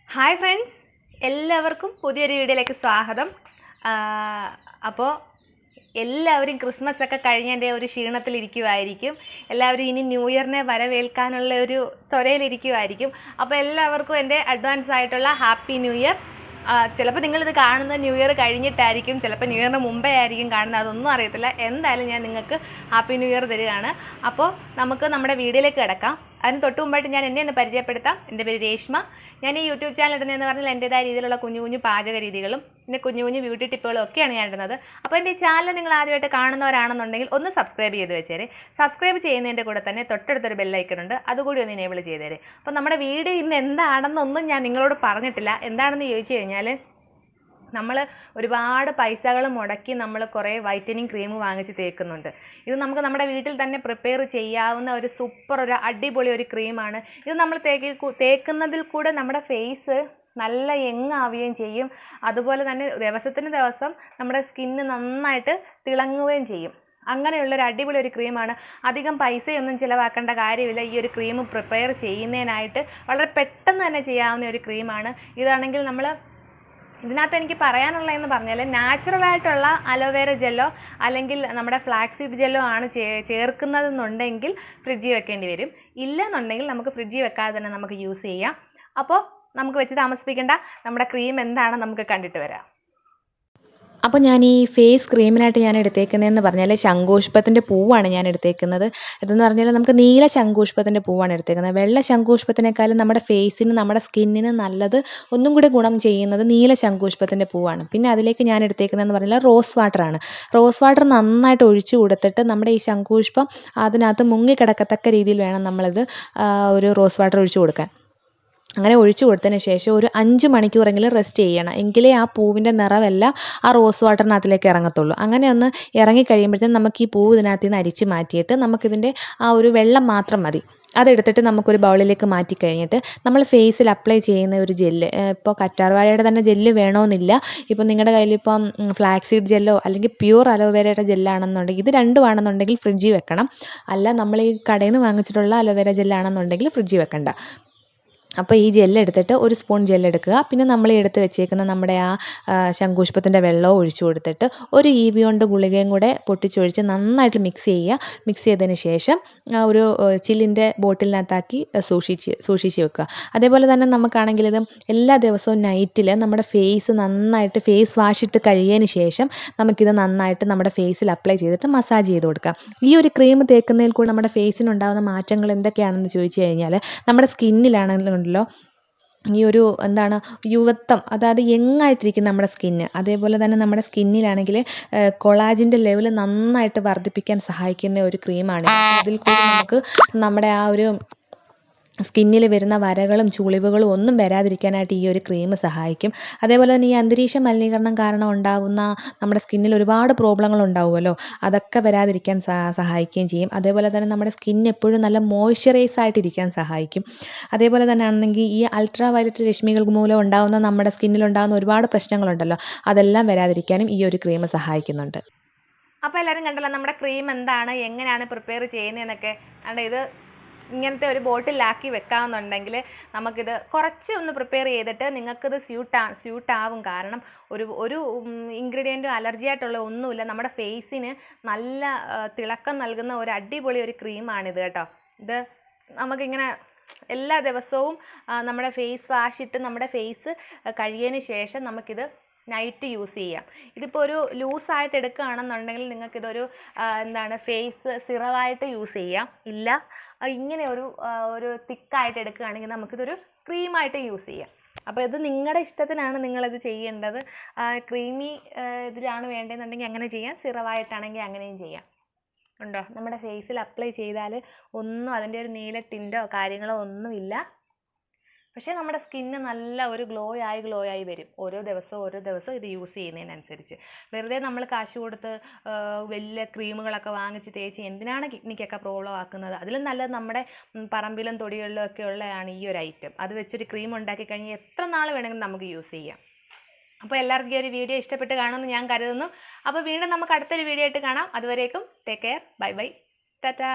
Hi friends, എല്ലാവർക്കും പുതിയൊരു വീഡിയോയിലേക്ക് സ്വാഗതം. അപ്പോൾ എല്ലാവരും ക്രിസ്മസ് ഒക്കെ കഴിഞ്ഞതിൻ്റെ ഒരു ക്ഷീണത്തിലിരിക്കുമായിരിക്കും. എല്ലാവരും ഇനി ന്യൂ ഇയറിനെ വരവേൽക്കാനുള്ള ഒരു ത്വരയിലിരിക്കുമായിരിക്കും. അപ്പോൾ എല്ലാവർക്കും എൻ്റെ അഡ്വാൻസ് ആയിട്ടുള്ള ഹാപ്പി ന്യൂ ഇയർ. ചിലപ്പോൾ നിങ്ങളിത് കാണുന്നത് ന്യൂ ഇയർ കഴിഞ്ഞിട്ടായിരിക്കും, ചിലപ്പോൾ ന്യൂ ഇയറിന് മുമ്പേ ആയിരിക്കും കാണുന്നത്, അതൊന്നും അറിയത്തില്ല. എന്തായാലും ഞാൻ നിങ്ങൾക്ക് ഹാപ്പി ന്യൂ ഇയർ തരികയാണ്. അപ്പോൾ നമുക്ക് നമ്മുടെ വീഡിയോയിലേക്ക് കിടക്കാം. അതിന് തൊട്ട് മുമ്പായിട്ട് ഞാൻ എന്നെ ഒന്ന് പരിചയപ്പെടുത്താം. എൻ്റെ പേര് രേഷ്മ. ഞാൻ ഈ യൂട്യൂബ് ചാനൽ ഇടുന്നതെന്ന് പറഞ്ഞാൽ എൻ്റെതായ രീതിയിലുള്ള കുഞ്ഞു കുഞ്ഞു പാചക രീതികളും പിന്നെ കുഞ്ഞു കുഞ്ഞു ബ്യൂട്ടി ടിപ്പുകളും ഒക്കെയാണ് ഞാൻ ഇടുന്നത്. അപ്പോൾ എൻ്റെ ഈ ചാനൽ നിങ്ങൾ ആദ്യമായിട്ട് കാണുന്നവരാണെന്നുണ്ടെങ്കിൽ ഒന്ന് സബ്സ്ക്രൈബ് ചെയ്ത് വെച്ചേരെ. സബ്സ്ക്രൈബ് ചെയ്യുന്നതിൻ്റെ കൂടെ തന്നെ തൊട്ടടുത്തൊരു ബെല്ലൈക്കൺ ഉണ്ട്, അതുകൂടി ഒന്ന് എനേബിൾ ചെയ്തേരെ. അപ്പോൾ നമ്മുടെ വീഡിയോ ഇന്ന് എന്താണെന്നൊന്നും ഞാൻ നിങ്ങളോട് പറഞ്ഞിട്ടില്ല. എന്താണെന്ന് ചോദിച്ചു കഴിഞ്ഞാൽ, നമ്മൾ ഒരുപാട് പൈസകൾ മുടക്കി നമ്മൾ കുറേ വൈറ്റനിങ് ക്രീം വാങ്ങിച്ച് തേക്കുന്നുണ്ട്. ഇത് നമുക്ക് നമ്മുടെ വീട്ടിൽ തന്നെ പ്രിപ്പയർ ചെയ്യാവുന്ന ഒരു സൂപ്പർ ഒരു അടിപൊളി ഒരു ക്രീമാണ്. ഇത് നമ്മൾ തേക്കുന്നതിൽ കൂടെ നമ്മുടെ ഫേസ് നല്ല യങ്ങാവുകയും ചെയ്യും. അതുപോലെ തന്നെ ദിവസത്തിന് ദിവസം നമ്മുടെ സ്കിന്ന് നന്നായിട്ട് തിളങ്ങുകയും ചെയ്യും. അങ്ങനെയുള്ളൊരു അടിപൊളി ഒരു ക്രീമാണ്. അധികം പൈസയൊന്നും ചിലവാക്കേണ്ട കാര്യമില്ല. ഈ ഒരു ക്രീം പ്രിപ്പയർ ചെയ്യുന്നതിനായിട്ട് വളരെ പെട്ടെന്ന് തന്നെ ചെയ്യാവുന്ന ഒരു ക്രീമാണ്. ഇതാണെങ്കിൽ നമ്മൾ ഇതിനകത്ത് എനിക്ക് പറയാനുള്ളതെന്ന് പറഞ്ഞാൽ, നാച്ചുറലായിട്ടുള്ള അലോവേര ജെല്ലോ അല്ലെങ്കിൽ നമ്മുടെ ഫ്ലാക്സ് സീഡ് ജെല്ലോ ആണ് ചേർക്കുന്നതെന്നുണ്ടെങ്കിൽ ഫ്രിഡ്ജിൽ വെക്കേണ്ടി വരും. ഇല്ലെന്നുണ്ടെങ്കിൽ നമുക്ക് ഫ്രിഡ്ജിൽ വെക്കാതെ തന്നെ നമുക്ക് യൂസ് ചെയ്യാം. അപ്പോൾ നമുക്ക് വെച്ച് താമസിപ്പിക്കേണ്ട, നമ്മുടെ ക്രീം എന്താണെന്ന് നമുക്ക് കണ്ടിട്ട് വരാം. അപ്പോൾ ഞാൻ ഈ ഫേസ് ക്രീമിനായിട്ട് ഞാൻ എടുത്തേക്കുന്നതെന്ന് പറഞ്ഞാൽ ശംഖുപുഷ്പത്തിൻ്റെ പൂവാണ് ഞാൻ എടുത്തേക്കുന്നത്. ഇതെന്ന് പറഞ്ഞാൽ നമുക്ക് നീല ശംഖുപുഷ്പത്തിൻ്റെ പൂവാണ് എടുത്തേക്കുന്നത്. വെള്ള ശംഖുപുഷ്പത്തിനേക്കാളും നമ്മുടെ ഫേസിന് നമ്മുടെ സ്കിന്നിന് നല്ലത്, ഒന്നും കൂടി ഗുണം ചെയ്യുന്നത് നീല ശംഖുപുഷ്പത്തിൻ്റെ പൂവാണ്. പിന്നെ അതിലേക്ക് ഞാൻ എടുത്തേക്കുന്നതെന്ന് പറഞ്ഞാൽ റോസ് വാട്ടറാണ്. റോസ് വാട്ടർ നന്നായിട്ട് ഒഴിച്ചു കൊടുത്തിട്ട് നമ്മുടെ ഈ ശംഖുപുഷ്പം അതിനകത്ത് മുങ്ങിക്കിടക്കത്തക്ക രീതിയിൽ വേണം നമ്മളിത് ഒരു റോസ് വാട്ടർ ഒഴിച്ചു കൊടുക്കാൻ. അങ്ങനെ ഒഴിച്ചു കൊടുത്തതിന് ശേഷം ഒരു 5 മണിക്കൂറെങ്കിലും റെസ്റ്റ് ചെയ്യണം. എങ്കിലേ ആ പൂവിൻ്റെ നിറമെല്ലാം ആ റോസ് വാട്ടറിനകത്തിലേക്ക് ഇറങ്ങത്തുള്ളൂ. അങ്ങനെ ഒന്ന് ഇറങ്ങിക്കഴിയുമ്പോഴത്തേനും നമുക്ക് ഈ പൂവ് ഇതിനകത്ത് നിന്ന് അരിച്ച് മാറ്റിയിട്ട് നമുക്കിതിൻ്റെ ആ ഒരു വെള്ളം മാത്രം മതി. അതെടുത്തിട്ട് നമുക്കൊരു ബൗളിലേക്ക് മാറ്റി കഴിഞ്ഞിട്ട് നമ്മൾ ഫേസിൽ അപ്ലൈ ചെയ്യുന്ന ഒരു ജെല്ല്, ഇപ്പോൾ കറ്റാർവാഴയുടെ തന്നെ ജെല്ല് വേണമെന്നില്ല. ഇപ്പോൾ നിങ്ങളുടെ കയ്യിലിപ്പം ഫ്ലാക്സ് സീഡ് ജെല്ലോ അല്ലെങ്കിൽ പ്യൂർ അലോവേരയുടെ ജെല്ലാണെന്നുണ്ടെങ്കിൽ, ഇത് രണ്ടുമാണെന്നുണ്ടെങ്കിൽ ഫ്രിഡ്ജിൽ വെക്കണം. അല്ല നമ്മൾ ഈ കടയിൽ നിന്ന് വാങ്ങിച്ചിട്ടുള്ള അലോവേര ജെല്ലാണെന്നുണ്ടെങ്കിൽ ഫ്രിഡ്ജിൽ വെക്കണ്ട. അപ്പോൾ ഈ ജെല്ലെടുത്തിട്ട് ഒരു സ്പൂൺ ജെല്ലെടുക്കുക. പിന്നെ നമ്മൾ എടുത്ത് വെച്ചേക്കുന്ന നമ്മുടെ ആ ശംഖുപുഷ്പത്തിൻ്റെ വെള്ളവും ഒഴിച്ചു കൊടുത്തിട്ട് ഒരു EVOൻ്റെ ഗുളികയും കൂടെ പൊട്ടിച്ചൊഴിച്ച് നന്നായിട്ട് മിക്സ് ചെയ്യുക. മിക്സ് ചെയ്തതിന് ശേഷം ഒരു ചില്ലിൻ്റെ ബോട്ടിലിനകത്താക്കി സൂക്ഷിച്ച് വെക്കുക. അതേപോലെ തന്നെ നമുക്കാണെങ്കിൽ ഇത് എല്ലാ ദിവസവും നൈറ്റിൽ നമ്മുടെ ഫേസ് നന്നായിട്ട് ഫേസ് വാഷ് ഇട്ട് കഴിയുന്നതിന് ശേഷം നമുക്കിത് നന്നായിട്ട് നമ്മുടെ ഫേസിൽ അപ്ലൈ ചെയ്തിട്ട് മസാജ് ചെയ്ത് കൊടുക്കാം. ഈ ഒരു ക്രീം തേക്കുന്നതിൽ കൂടി നമ്മുടെ ഫേസിനുണ്ടാകുന്ന മാറ്റങ്ങൾ എന്തൊക്കെയാണെന്ന് ചോദിച്ചു കഴിഞ്ഞാൽ, നമ്മുടെ സ്കിന്നിലാണെങ്കിലും ഈ ഒരു യുവത്വം, അതായത് യങ്ങായിട്ടിരിക്കും നമ്മുടെ സ്കിന്ന്. അതേപോലെ തന്നെ നമ്മുടെ സ്കിന്നിലാണെങ്കിൽ കൊളാജിൻ്റെ ലെവൽ നന്നായിട്ട് വർദ്ധിപ്പിക്കാൻ സഹായിക്കുന്ന ഒരു ക്രീമാണ്. ഇതിൽ കൂടി നമുക്ക് നമ്മുടെ ആ ഒരു സ്കിന്നിൽ വരുന്ന വരകളും ചുളിവുകളും ഒന്നും വരാതിരിക്കാനായിട്ട് ഈ ഒരു ക്രീം സഹായിക്കും. അതേപോലെ തന്നെ ഈ അന്തരീക്ഷ മലിനീകരണം കാരണം ഉണ്ടാകുന്ന നമ്മുടെ സ്കിന്നിൽ ഒരുപാട് പ്രോബ്ലങ്ങൾ ഉണ്ടാവുമല്ലോ, അതൊക്കെ വരാതിരിക്കാൻ സഹായിക്കുകയും ചെയ്യും. അതേപോലെ തന്നെ നമ്മുടെ സ്കിൻ എപ്പോഴും നല്ല മോയ്സ്ചറൈസ് ആയിട്ടിരിക്കാൻ സഹായിക്കും. അതേപോലെ തന്നെ ആണെങ്കിൽ ഈ അൾട്രാ വയലറ്റ് രശ്മികൾ മൂലം ഉണ്ടാകുന്ന നമ്മുടെ സ്കിന്നിലുണ്ടാകുന്ന ഒരുപാട് പ്രശ്നങ്ങളുണ്ടല്ലോ, അതെല്ലാം വരാതിരിക്കാനും ഈ ഒരു ക്രീം സഹായിക്കുന്നുണ്ട്. അപ്പോൾ എല്ലാവരും കണ്ടല്ലോ നമ്മുടെ ക്രീം എന്താണ്, എങ്ങനെയാണ് പ്രിപ്പയർ ചെയ്യുന്നതെന്നൊക്കെ. ഇത് ഇങ്ങനത്തെ ഒരു ബോട്ടിലാക്കി വെക്കാമെന്നുണ്ടെങ്കിൽ നമുക്കിത് കുറച്ച് ഒന്ന് പ്രിപ്പയർ ചെയ്തിട്ട് നിങ്ങൾക്കിത് സ്യൂട്ടാവും. കാരണം ഒരു ഇൻഗ്രീഡിയൻറ്റും അലർജി ആയിട്ടുള്ള ഒന്നുമില്ല. നമ്മുടെ ഫേസിന് നല്ല തിളക്കം നൽകുന്ന ഒരു അടിപൊളി ഒരു ക്രീമാണിത് കേട്ടോ. ഇത് നമുക്കിങ്ങനെ എല്ലാ ദിവസവും നമ്മുടെ ഫേസ് വാഷ് ഇട്ട് നമ്മുടെ ഫേസ് കഴിയതിന് ശേഷം നമുക്കിത് നൈറ്റ് യൂസ് ചെയ്യാം. ഇതിപ്പോൾ ഒരു ലൂസായിട്ട് എടുക്കുകയാണെന്നുണ്ടെങ്കിൽ നിങ്ങൾക്കിതൊരു ഫേസ് സിറമായിട്ട് യൂസ് ചെയ്യാം. ഇല്ല, ഇങ്ങനെ ഒരു തിക്കായിട്ട് എടുക്കുകയാണെങ്കിൽ നമുക്കിതൊരു ക്രീമായിട്ട് യൂസ് ചെയ്യാം. അപ്പോൾ ഇത് നിങ്ങളുടെ ഇഷ്ടത്തിനാണ് നിങ്ങളിത് ചെയ്യേണ്ടത്. ക്രീമി ഇതിലാണ് വേണ്ടതെന്നുണ്ടെങ്കിൽ അങ്ങനെ ചെയ്യാം, സിറമായിട്ടാണെങ്കിൽ അങ്ങനെയും ചെയ്യാം. ഉണ്ടോ, നമ്മുടെ ഫേസിൽ അപ്ലൈ ചെയ്താൽ ഒന്നും അതിൻ്റെ ഒരു നീല ടിൻറ്റോ കാര്യങ്ങളോ ഒന്നുമില്ല. പക്ഷേ നമ്മുടെ സ്കിന്ന് നല്ല ഒരു ഗ്ലോ ആയി വരും ഓരോ ദിവസവും ഇത് യൂസ് ചെയ്യുന്നതിനനുസരിച്ച്. വെറുതെ നമ്മൾ കാശ് കൊടുത്ത് വലിയ ക്രീമുകളൊക്കെ വാങ്ങിച്ച് തേച്ച് എന്തിനാണ് കിഡ്നിക്കൊക്കെ പ്രോബ്ലം ആക്കുന്നത്? അതിലും നല്ലത് നമ്മുടെ പറമ്പിലും തൊടികളിലും ഒക്കെ ഉള്ളതാണ് ഈ ഒരു ഐറ്റം. അത് വെച്ചൊരു ക്രീം ഉണ്ടാക്കി കഴിഞ്ഞാൽ എത്ര നാൾ വേണമെങ്കിലും നമുക്ക് യൂസ് ചെയ്യാം. അപ്പോൾ എല്ലാവർക്കും ഈ ഒരു വീഡിയോ ഇഷ്ടപ്പെട്ട് കാണുമെന്ന് ഞാൻ കരുതുന്നു. അപ്പോൾ വീണ്ടും നമുക്ക് അടുത്തൊരു വീഡിയോ ആയിട്ട് കാണാം. അതുവരേക്കും take care, bye bye, Tata.